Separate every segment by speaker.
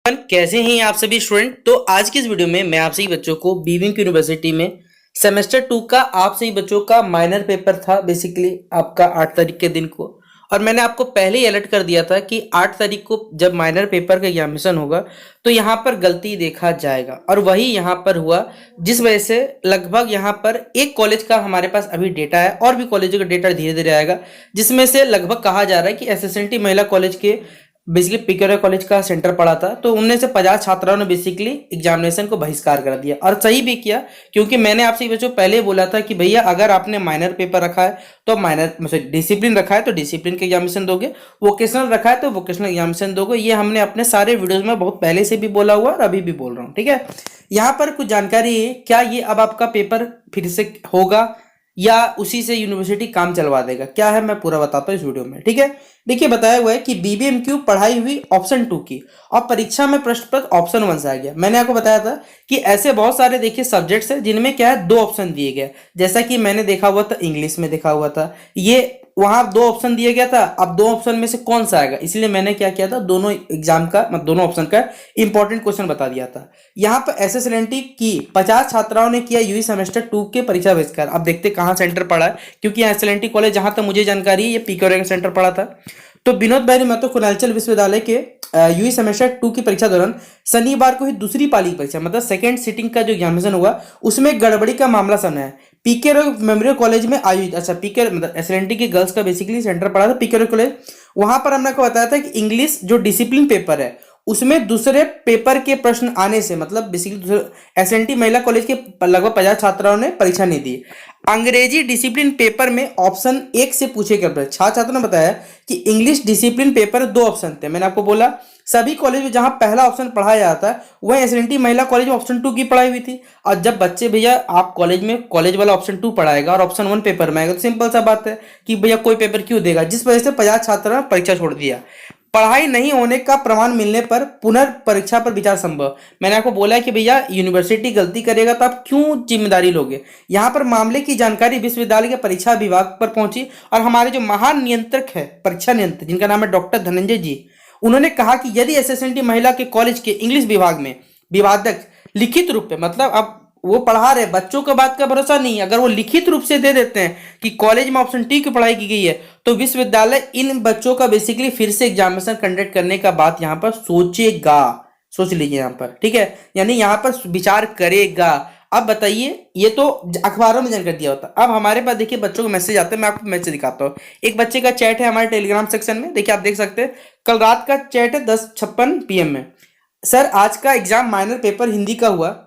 Speaker 1: कैसे हैं आप सभी स्टूडेंट। तो आज की इस वीडियो में मैं आप सभी बच्चों को बीविंग यूनिवर्सिटी में सेमेस्टर 2 का आप सभी बच्चों का माइनर पेपर था बेसिकली आपका 8 तारीख के दिन को। और मैंने आपको पहले ही अलर्ट कर दिया था कि 8 तारीख को जब माइनर पेपर का एग्जामिनेशन होगा तो यहाँ पर गलती देखा जाएगा, और वही यहाँ पर हुआ, जिस वजह से लगभग यहाँ पर एक कॉलेज का हमारे पास अभी डेटा है और भी कॉलेजों का डेटा धीरे धीरे आएगा, जिसमें से लगभग कहा जा रहा है कि एसएसएनटी महिला कॉलेज के बेसिकली पिकेरा कॉलेज का सेंटर पड़ा था, तो उनमें से 50 छात्राओं ने बेसिकली एग्जामिनेशन को बहिष्कार कर दिया। और सही भी किया, क्योंकि मैंने आपसे बच्चों पहले बोला था कि भैया अगर आपने माइनर पेपर रखा है तो माइनर डिसिप्लिन रखा है तो डिसिप्लिन के एग्जामिनेशन दोगे, वोकेशनल रखा है तो वोकेशनल एग्जामिनेशन दोगे। ये हमने अपने सारे वीडियोज में बहुत पहले से भी बोला हुआ और अभी भी बोल रहा हूँ, ठीक है। यहाँ पर कुछ जानकारी है, क्या ये अब आपका पेपर फिर से होगा या उसी से यूनिवर्सिटी काम चलवा देगा, क्या है मैं पूरा बताता हूँ इस वीडियो में, ठीक है। देखिए बताया हुआ है कि बीबीएमक्यू पढ़ाई हुई ऑप्शन 2 की और परीक्षा में प्रश्न पत्र ऑप्शन 1 से आ गया। मैंने आपको बताया था कि ऐसे बहुत सारे देखिए सब्जेक्ट्स हैं जिनमें क्या है 2 ऑप्शन दिए गए, जैसा कि मैंने देखा हुआ था इंग्लिश में देखा हुआ था, ये वहां 2 ऑप्शन दिया गया था। अब 2 ऑप्शन में से कौन सा आएगा, इसलिए मैंने क्या किया था, दोनों एग्जाम का मतलब दोनों ऑप्शन का इंपॉर्टेंट क्वेश्चन बता दिया था। यहाँ पर एसएसएलएनटी की 50 छात्राओं ने किया यूजी सेमेस्टर 2 के परीक्षा बहिष्कार। अब देखते कहाँ सेंटर पड़ा है, क्योंकि एसएसएलएनटी कॉलेज जहां तक मुझे जानकारी है ये पीके सेंटर पड़ा था। तो विनोद भाई महतो खुनालचल विश्वविद्यालय के यूजी सेमेस्टर 2 की परीक्षा दौरान शनिवार को ही दूसरी पाली की परीक्षा मतलब सेकंड सिटिंग का जो एग्जामिनेशन हुआ उसमें गड़बड़ी का मामला सामने आया। पीके मेमोरियल कॉलेज में आयोजित, अच्छा पीके मतलब एसएलएनटी के गर्ल्स का बेसिकली सेंटर पड़ा था पीके कॉलेज। वहां पर हमने आपको बताया था कि इंग्लिश जो डिसिप्लिन पेपर है उसमें दूसरे पेपर के प्रश्न आने से मतलब बेसिकली एसएनटी महिला कॉलेज के लगभग 50 छात्राओं ने परीक्षा नहीं दी। अंग्रेजी डिसिप्लिन पेपर में ऑप्शन 1 से पूछे गए छात्रों ने बताया कि इंग्लिश डिसिप्लिन पेपर 2 ऑप्शन थे। मैंने आपको बोला सभी कॉलेज में जहां पहला ऑप्शन पढ़ाया जाता है वह एसएनटी महिला कॉलेज में ऑप्शन 2 की पढ़ाई हुई थी। और जब बच्चे भैया आप कॉलेज में कॉलेज वाला ऑप्शन 2 पढ़ाएगा और ऑप्शन 1 पेपर में आएगा तो सिंपल सा बात है कि भैया कोई पेपर क्यों देगा, जिस वजह से 50 छात्रों ने परीक्षा छोड़ दिया। पढ़ाई नहीं होने का प्रमाण मिलने पर पुनर्परीक्षा पर विचार संभव। मैंने आपको बोला है कि भैया यूनिवर्सिटी गलती करेगा तो आप क्यों जिम्मेदारी लोगे। यहाँ पर मामले की जानकारी विश्वविद्यालय के परीक्षा विभाग पर पहुंची और हमारे जो महान नियंत्रक है परीक्षा नियंत्रक जिनका नाम है डॉक्टर धनंजय जी, उन्होंने कहा कि यदि एसएसएनटी महिला के कॉलेज के इंग्लिश विभाग में विवादक लिखित रूप में मतलब अब वो पढ़ा रहे बच्चों के बात का भरोसा नहीं, अगर वो लिखित रूप से दे देते हैं कि कॉलेज में ऑप्शन टी की पढ़ाई की गई है तो विश्वविद्यालय इन बच्चों का बेसिकली फिर से एग्जामिनेशन कंडक्ट करने का बात यहाँ पर सोचेगा। सोच लीजिए यहाँ पर, ठीक है, यानी यहाँ पर विचार करेगा। अब बताइए, ये तो अखबारों में जानकारी दिया होता। अब हमारे पास देखिए बच्चों को मैसेज आते हैं, मैं आपको मैसेज दिखाता हूँ। एक बच्चे का चैट है हमारे टेलीग्राम सेक्शन में, देखिए आप देख सकते हैं कल रात का चैट है 10:56 PM में। सर आज का एग्जाम माइनर पेपर हिंदी का हुआ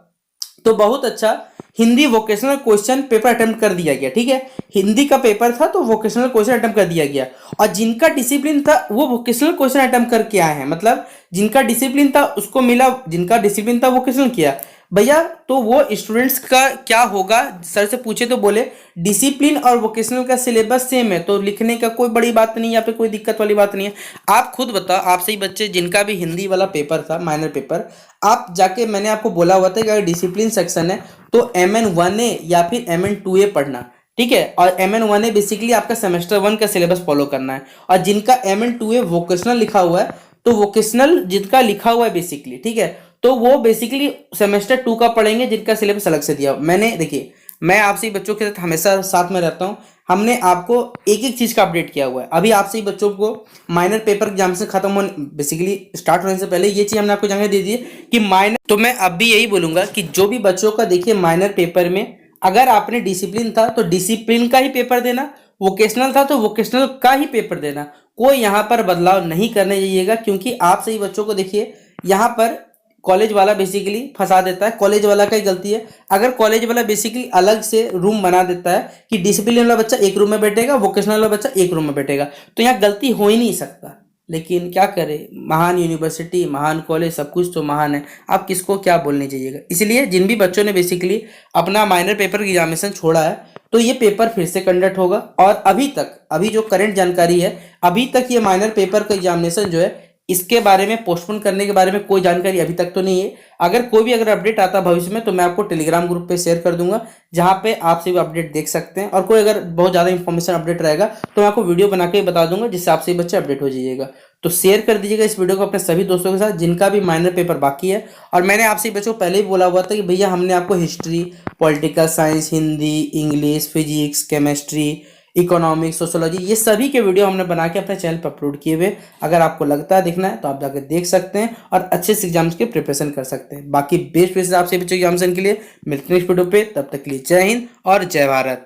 Speaker 1: तो बहुत अच्छा, Hindi vocational question paper attempt कर दिया गया, ठीक है। हिंदी का पेपर था तो वोकेशनल क्वेश्चन अटेम्प्ट कर दिया गया और जिनका डिसिप्लिन था वो वोकेशनल क्वेश्चन अटेम्प्ट करके आए हैं, मतलब जिनका डिसिप्लिन था उसको मिला, जिनका डिसिप्लिन था वोकेशनल किया। भैया तो वो स्टूडेंट्स का क्या होगा, सर से पूछे तो बोले डिसिप्लिन और वोकेशनल का सिलेबस सेम है तो लिखने का कोई बड़ी बात नहीं, यहाँ पे कोई दिक्कत वाली बात नहीं है। आप खुद बताओ, आप सही बच्चे जिनका भी हिंदी वाला पेपर था माइनर पेपर, आप जाके मैंने आपको बोला हुआ था कि अगर डिसिप्लिन सेक्शन है तो MN1A या फिर MN2A पढ़ना, ठीक है। और MN1A बेसिकली आपका सेमेस्टर 1 का सिलेबस फॉलो करना है, और जिनका MN2A वोकेशनल लिखा हुआ है तो वोकेशनल जिनका लिखा हुआ है बेसिकली, ठीक है, तो वो बेसिकली सेमेस्टर 2 का पढ़ेंगे जिनका सिलेबस अलग से दिया। मैंने देखिए मैं आपसे बच्चों के साथ हमेशा साथ में रहता हूँ, हमने आपको एक एक चीज का अपडेट किया हुआ है। अभी आपसे बच्चों को माइनर पेपर एग्जाम से खत्म होने बेसिकली स्टार्ट होने से पहले ये चीज हमने आपको जानकारी दे दी है कि माइनर, तो मैं अब भी यही बोलूंगा कि जो भी बच्चों का देखिए माइनर पेपर में अगर आपने डिसिप्लिन था तो डिसिप्लिन का ही पेपर देना, वोकेशनल था तो वोकेशनल का ही पेपर देना, कोई यहाँ पर बदलाव नहीं करने जाइएगा। क्योंकि आप सही बच्चों को देखिए यहाँ पर कॉलेज वाला बेसिकली फंसा देता है, कॉलेज वाला का ही गलती है। अगर कॉलेज वाला बेसिकली अलग से रूम बना देता है कि डिसिप्लिन वाला बच्चा एक रूम में बैठेगा, वोकेशनल वाला बच्चा एक रूम में बैठेगा, तो यहाँ गलती हो ही नहीं सकता। लेकिन क्या करें, महान यूनिवर्सिटी महान कॉलेज सब कुछ तो महान है, आप किसको क्या बोलने चाहिएगा। इसलिए जिन भी बच्चों ने बेसिकली अपना माइनर पेपर की एग्जामिनेशन छोड़ा है तो ये पेपर फिर से कंडक्ट होगा। और अभी जो करंट जानकारी है अभी तक ये माइनर पेपर का एग्जामिनेशन जो है इसके बारे में पोस्टपोन करने के बारे में कोई जानकारी अभी तक तो नहीं है। अगर कोई भी अपडेट आता है भविष्य में तो मैं आपको टेलीग्राम ग्रुप पे शेयर कर दूंगा, जहां पे आप सभी अपडेट देख सकते हैं। और कोई अगर बहुत ज़्यादा इंफॉर्मेशन अपडेट रहेगा तो मैं आपको वीडियो बना के बता दूंगा, जिससे आप सभी बच्चे अपडेट हो जाइएगा। तो शेयर कर दीजिएगा इस वीडियो को अपने सभी दोस्तों के साथ जिनका भी माइनर पेपर बाकी है। और मैंने आपसे बच्चों पहले ही बोला हुआ था कि भैया हमने आपको history, political science, Hindi, English, physics, chemistry, economics, sociology, ये सभी के वीडियो हमने बना के अपने चैनल पर अपलोड किए हुए। अगर आपको लगता है देखना है तो आप जाकर देख सकते हैं और अच्छे से एग्जाम्स के प्रिपरेशन कर सकते हैं। बाकी बेस्ट विशेष आपसे बच्चों एग्जामिनेशन के लिए। मिलते हैं नेक्स्ट वीडियो पे, तब तक के लिए जय हिंद और जय भारत।